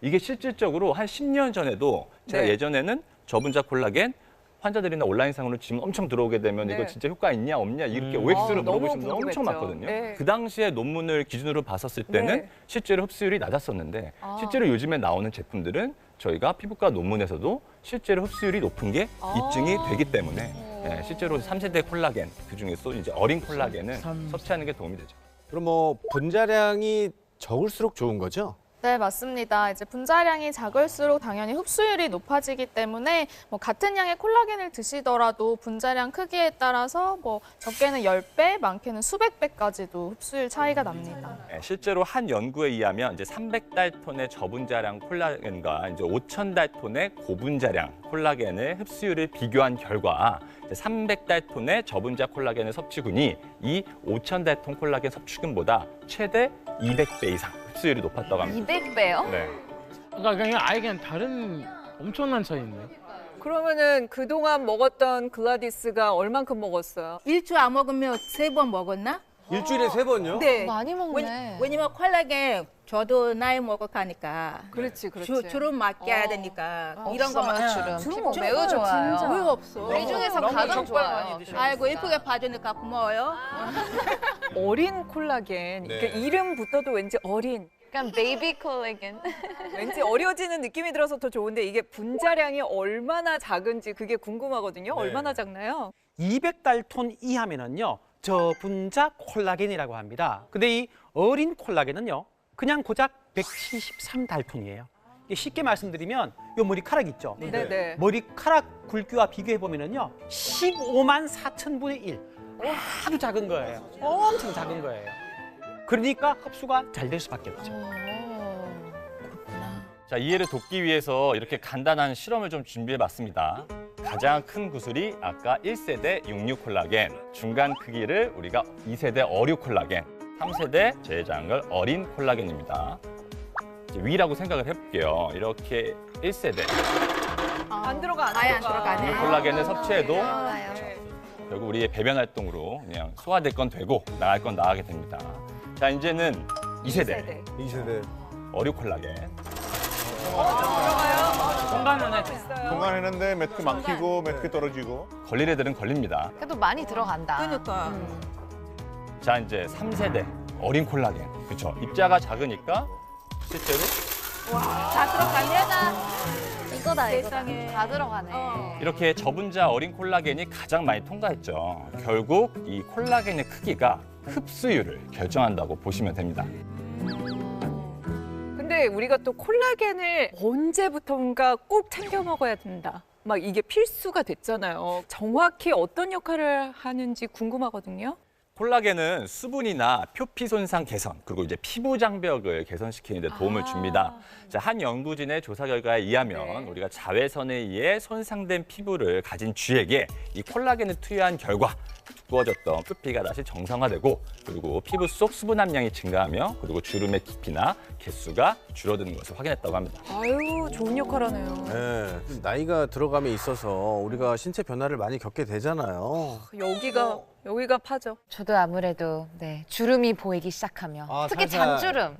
이게 실질적으로 한 10년 전에도 제가 네. 예전에는 저분자 콜라겐 환자들이나 온라인상으로 지금 엄청 들어오게 되면 네. 이거 진짜 효과 있냐 없냐 이렇게 OX로 너무 물어보시는 분 엄청 궁금했죠. 많거든요. 네. 그 당시에 논문을 기준으로 봤었을 때는 네. 실제로 흡수율이 낮았었는데 실제로 요즘에 나오는 제품들은 저희가 피부과 논문에서도 실제로 흡수율이 높은 게 입증이 되기 때문에 실제로 3세대 콜라겐 그중에서 이제 어린 콜라겐을 섭취하는 게 도움이 되죠. 그럼 뭐 분자량이 적을수록 좋은 거죠? 네, 맞습니다. 이제 분자량이 작을수록 당연히 흡수율이 높아지기 때문에 뭐 같은 양의 콜라겐을 드시더라도 분자량 크기에 따라서 뭐 적게는 10배, 많게는 수백 배까지도 흡수율 차이가 납니다. 실제로 한 연구에 의하면 이제 300달톤의 저분자량 콜라겐과 이제 5,000달톤의 고분자량 콜라겐의 흡수율을 비교한 결과 300달톤의 저분자 콜라겐의 섭취군이 이 5,000달톤 콜라겐 섭취군보다 최대 200배 이상 흡수율이 높았다고 합니다. 200배요? 네. 그러니까 아예 그냥 다른 엄청난 차이인데. 그러면은 그동안 먹었던 글라디스가 얼만큼 먹었어요? 일주일 안 먹으면 3번 먹었나? 일주일에 3번요? 네. 많이 먹네. 왜냐면 콜라겐 저도 나이 먹어가니까 그렇지, 그렇지. 주름 맡겨야 되니까 이런 거만 주름 매우 좋아요. 왜 없어? 우리 중에서 가장 좋아요. 아이고 예쁘게 봐주니까 고마워요. 어린 콜라겐. 네. 그러니까 이름부터도 왠지 어린. 약간 베이비 콜라겐. 왠지 어려지는 느낌이 들어서 더 좋은데 이게 분자량이 얼마나 작은지 그게 궁금하거든요. 네. 얼마나 작나요? 200달톤 이하면은요, 저분자 콜라겐이라고 합니다. 근데 이 어린 콜라겐은요, 그냥 고작 173달톤이에요. 쉽게 말씀드리면 요 머리카락 있죠? 네. 머리카락 굵기와 비교해 보면은요, 15만 4천분의 1. 아주 작은 거예요. 엄청 작은 거예요. 그러니까 흡수가 잘 될 수밖에 없죠. 자, 이해를 돕기 위해서 이렇게 간단한 실험을 좀 준비해봤습니다. 가장 큰 구슬이 아까 1세대 66 콜라겐, 중간 크기를 우리가 2세대 어류 콜라겐, 3세대 제장을 어린 콜라겐입니다. 이제 위라고 생각을 해볼게요. 이렇게 1세대 안 들어가, 아예 안 들어가네. 콜라겐을 섭취해도 좋아요. 결국 우리의 배변 활동으로 그냥 소화될 건 되고 나갈 건 나가게 됩니다. 자, 이제는 2세대 2세대. 어류 콜라겐. 공간은 해. 건강했는데 몇 개 막히고 몇 개 떨어지고. 걸릴 애들은 걸립니다. 그래도 많이 들어간다. 그러니까. 자, 이제 3세대 어린 콜라겐. 그렇죠. 입자가 작으니까 실제로 다 들어가네. 이거다, 세상에. 다 들어가네. 이렇게 저분자 어린 콜라겐이 가장 많이 통과했죠. 결국 이 콜라겐의 크기가 흡수율을 결정한다고 보시면 됩니다. 근데 우리가 또 콜라겐을 언제부턴가 꼭 챙겨 먹어야 된다. 막 이게 필수가 됐잖아요. 정확히 어떤 역할을 하는지 궁금하거든요. 콜라겐은 수분이나 표피 손상 개선, 그리고 이제 피부 장벽을 개선시키는 데 도움을 줍니다. 자, 한 연구진의 조사 결과에 의하면 우리가 자외선에 의해 손상된 피부를 가진 쥐에게 이 콜라겐을 투여한 결과 두꺼워졌던 표피가 다시 정상화되고, 그리고 피부 속 수분 함량이 증가하며, 그리고 주름의 깊이나 개수가 줄어드는 것을 확인했다고 합니다. 아유, 좋은 역할 하네요. 네. 나이가 들어감에 있어서 우리가 신체 변화를 많이 겪게 되잖아요. 여기가 파죠. 저도 아무래도 주름이 보이기 시작하며 특히 살살. 잔주름.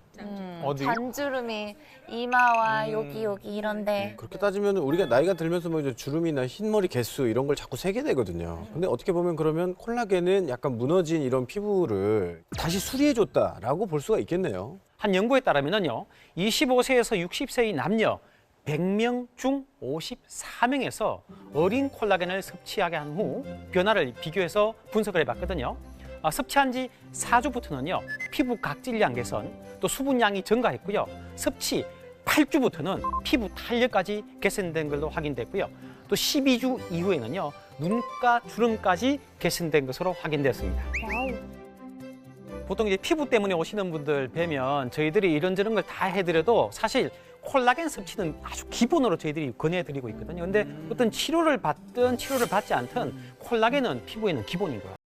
어디? 잔주름이 이마와 여기 이런데 그렇게 따지면 우리가 나이가 들면서 뭐 이제 주름이나 흰머리 개수 이런 걸 자꾸 세게 되거든요. 근데 어떻게 보면 그러면 콜라겐은 약간 무너진 이런 피부를 다시 수리해줬다라고 볼 수가 있겠네요. 한 연구에 따르면요, 25세에서 60세의 남녀 100명 중 54명에서 어린 콜라겐을 섭취하게 한 후 변화를 비교해서 분석을 해봤거든요. 섭취한 지 4주부터는요, 피부 각질량 개선, 또 수분량이 증가했고요. 섭취 8주부터는 피부 탄력까지 개선된 걸로 확인됐고요. 또 12주 이후에는요, 눈가 주름까지 개선된 것으로 확인됐습니다. 보통 이제 피부 때문에 오시는 분들 뵈면 저희들이 이런저런 걸 다 해드려도 사실 콜라겐 섭취는 아주 기본으로 저희들이 권해드리고 있거든요. 근데 어떤 치료를 받든 치료를 받지 않든 콜라겐은 피부에는 기본인 거예요.